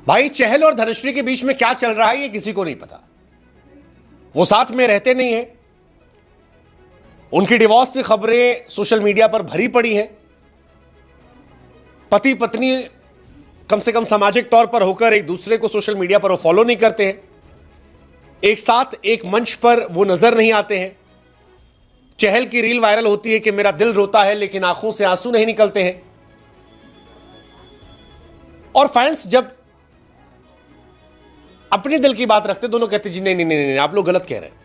भाई चहल और धनुश्री के बीच में क्या चल रहा है ये किसी को नहीं पता। वो साथ में रहते नहीं हैं। उनकी डिवोर्स की खबरें सोशल मीडिया पर भरी पड़ी हैं। पति पत्नी कम से कम सामाजिक तौर पर होकर एक दूसरे को सोशल मीडिया पर वो फॉलो नहीं करते हैं। एक साथ एक मंच पर वो नजर नहीं आते हैं। चहल की रील वायरल होती है कि मेरा दिल रोता है लेकिन आंखों से आंसू नहीं निकलते हैं। और फैंस जब अपने दिल की बात रखते दोनों कहते जी नहीं नहीं नहीं नहीं आप लोग गलत कह रहे हैं।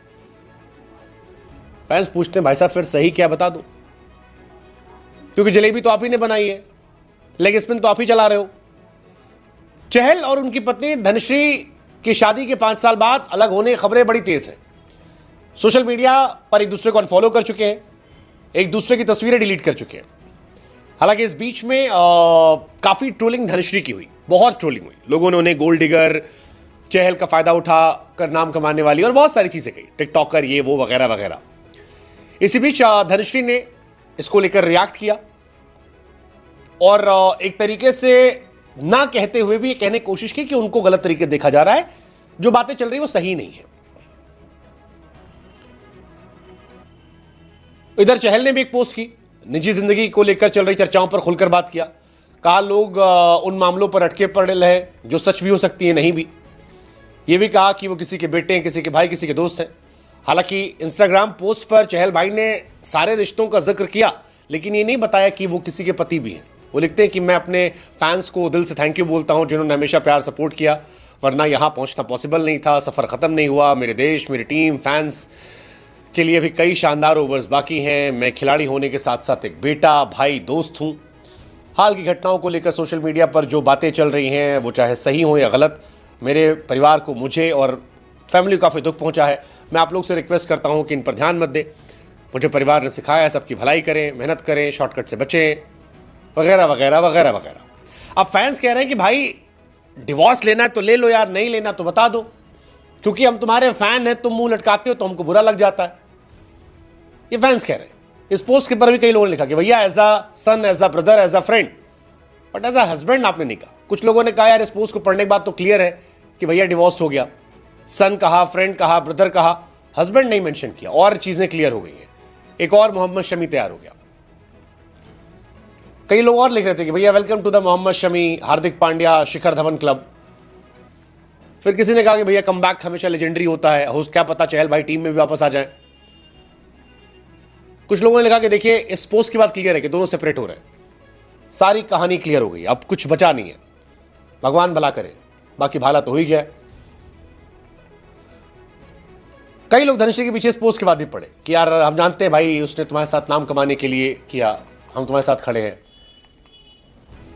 फैंस पूछते हैं भाई साहब फिर सही क्या बता दो, क्योंकि जलेबी तो आप ही ने बनाई है, लेग स्पिन तो आप ही चला रहे हो। चहल और उनकी पत्नी धनुश्री की शादी के 5 साल बाद अलग होने की खबरें बड़ी तेज हैं। सोशल मीडिया पर एक दूसरे को अनफॉलो कर चुके हैं, एक दूसरे की तस्वीरें डिलीट कर चुके हैं। हालांकि इस बीच में काफी ट्रोलिंग धनुश्री की हुई, बहुत ट्रोलिंग हुई। लोगों ने उन्हें गोल्ड डिगर, चहल का फायदा उठा कर नाम कमाने वाली और बहुत सारी चीजें कही, टिकटॉकर ये वो वगैरह वगैरह। इसी बीच धनुश्री ने इसको लेकर रिएक्ट किया और एक तरीके से ना कहते हुए भी ये कहने की कोशिश की कि उनको गलत तरीके देखा जा रहा है, जो बातें चल रही वो सही नहीं है। इधर चहल ने भी एक पोस्ट की, निजी जिंदगी को लेकर चल रही चर्चाओं पर खुलकर बात किया। कहा लोग उन मामलों पर अटके पड़े रहे जो सच भी हो सकती है, नहीं भी। ये भी कहा कि वो किसी के बेटे हैं, किसी के भाई, किसी के दोस्त हैं। हालांकि इंस्टाग्राम पोस्ट पर चहल भाई ने सारे रिश्तों का जिक्र किया, लेकिन ये नहीं बताया कि वो किसी के पति भी हैं। वो लिखते हैं कि मैं अपने फैंस को दिल से थैंक यू बोलता हूं जिन्होंने हमेशा प्यार सपोर्ट किया, वरना यहां पहुंचना पॉसिबल नहीं था, सफ़र ख़त्म नहीं हुआ। मेरे देश, मेरी टीम, फैंस के लिए भी कई शानदार ओवर्स बाकी हैं। मैं खिलाड़ी होने के साथ साथ एक बेटा, भाई, दोस्त हूं। हाल की घटनाओं को लेकर सोशल मीडिया पर जो बातें चल रही हैं वो चाहे सही हो या गलत, मेरे परिवार को, मुझे और फैमिली को काफ़ी दुख पहुंचा है। मैं आप लोग से रिक्वेस्ट करता हूं कि इन पर ध्यान मत दें। मुझे परिवार ने सिखाया है सबकी भलाई करें, मेहनत करें, शॉर्टकट से बचें, वगैरह वगैरह वगैरह वगैरह। अब फैंस कह रहे हैं कि भाई डिवोर्स लेना है तो ले लो यार, नहीं लेना तो बता दो, क्योंकि हम तुम्हारे फैन हैं, तुम मुंह लटकाते हो तो हमको बुरा लग जाता है। ये फैंस कह रहे हैं। इस पोस्ट के पर भी कई लोगों ने लिखा कि भैया as a son, as a brother, as a friend, but as a husband आपने नहीं कहा। कुछ लोगों ने कहा यार इस पोस्ट को पढ़ने के बाद तो क्लियर है कि भैया डिवोर्स हो गया। सन कहा, फ्रेंड कहा, ब्रदर कहा, हस्बैंड नहीं मेंशन किया, और चीजें क्लियर हो गई हैं। एक और मोहम्मद शमी तैयार हो गया। कई लोग और लिख रहे थे कि भैया welcome to the Mohammed Shami, Hardik Pandya, Shikhar Dhawan club. फिर किसी ने कहा कि भैया कमबैक हमेशा लेजेंडरी होता है, हो क्या पता चहल भाई टीम में भी वापस आ जाए। कुछ लोगों ने लिखा कि देखिए इस पोस्ट के बाद क्लियर है कि दोनों सेपरेट हो रहे हैं, सारी कहानी क्लियर हो गई, अब कुछ बचा नहीं है। भगवान भला करे, बाकी भाला तो हो ही गया। कई लोग धनुश्री के पीछे इस पोस्ट के बाद भी पड़े कि यार हम जानते हैं भाई उसने तुम्हारे साथ नाम कमाने के लिए किया, हम तुम्हारे साथ खड़े हैं,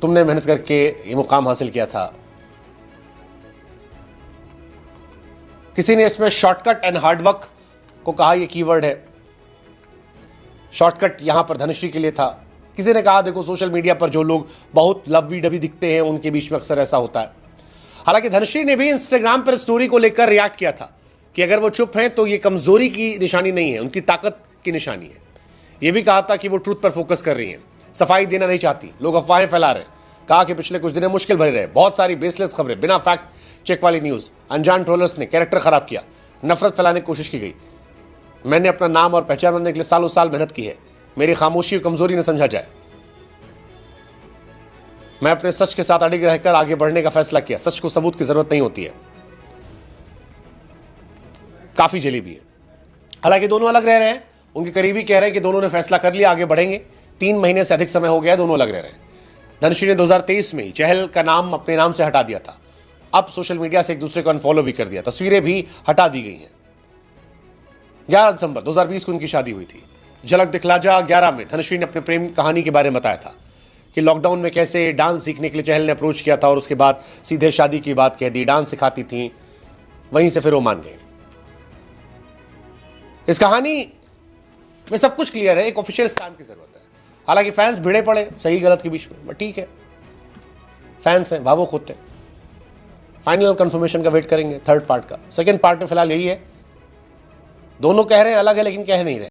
तुमने मेहनत करके ये मुकाम हासिल किया था। किसी ने इसमें शॉर्टकट एंड हार्डवर्क को कहा, यह कीवर्ड है। शॉर्टकट यहां पर धनुश्री के लिए था। किसी ने कहा देखो सोशल मीडिया पर जो लोग बहुत लवी डबी दिखते हैं उनके बीच में अक्सर ऐसा होता है। हालांकि धनुश्री ने भी इंस्टाग्राम पर स्टोरी को लेकर रिएक्ट किया था कि अगर वो चुप हैं तो ये कमजोरी की निशानी नहीं है, उनकी ताकत की निशानी है। ये भी कहा था कि वो ट्रूथ पर फोकस कर रही हैं, सफाई देना नहीं चाहती, लोग अफवाहें फैला रहे हैं। कहा कि पिछले कुछ दिनों मुश्किल भरे रहे, बहुत सारी बेसलेस खबरें, बिना फैक्ट चेक वाली न्यूज, अनजान ट्रोलर्स ने कैरेक्टर खराब किया, नफरत फैलाने की कोशिश की गई। मैंने अपना नाम और पहचान बनाने के लिए सालों साल मेहनत की है, मेरी खामोशी और कमजोरी न समझा जाए। मैं अपने सच के साथ अड़िग रहकर आगे बढ़ने का फैसला किया, सच को सबूत की जरूरत नहीं होती है। काफी जली भी है। हालांकि दोनों अलग रह रहे हैं, उनके करीबी कह रहे हैं कि दोनों ने फैसला कर लिया, आगे बढ़ेंगे। 3 महीने से अधिक समय हो गया, दोनों अलग रह रहे हैं। धनुश्री ने 2023 में चहल का नाम अपने नाम से हटा दिया था, अब सोशल मीडिया से एक दूसरे को अनफॉलो भी कर दिया, तस्वीरें भी हटा दी गई हैं। 11 दिसंबर 2020 को उनकी शादी हुई थी। झलक दिखला जा 11 में धनुश्री ने अपने प्रेम कहानी के बारे में बताया था कि लॉकडाउन में कैसे डांस सीखने के लिए चहल ने अप्रोच किया था और उसके बाद सीधे शादी की बात कह दी, डांस सिखाती थी, वहीं से फिर वो मान गए। इस कहानी में सब कुछ क्लियर है, एक ऑफिशियल स्टैम्प की जरूरत है। हालांकि फैंस भिड़े पड़े सही गलत के बीच में, बट ठीक है, फैंस हैं, भावुक होते हैं। फाइनल कंफर्मेशन का वेट करेंगे, थर्ड पार्ट का। सेकंड पार्ट में फिलहाल यही है, दोनों कह रहे हैं अलग है लेकिन कह नहीं रहे।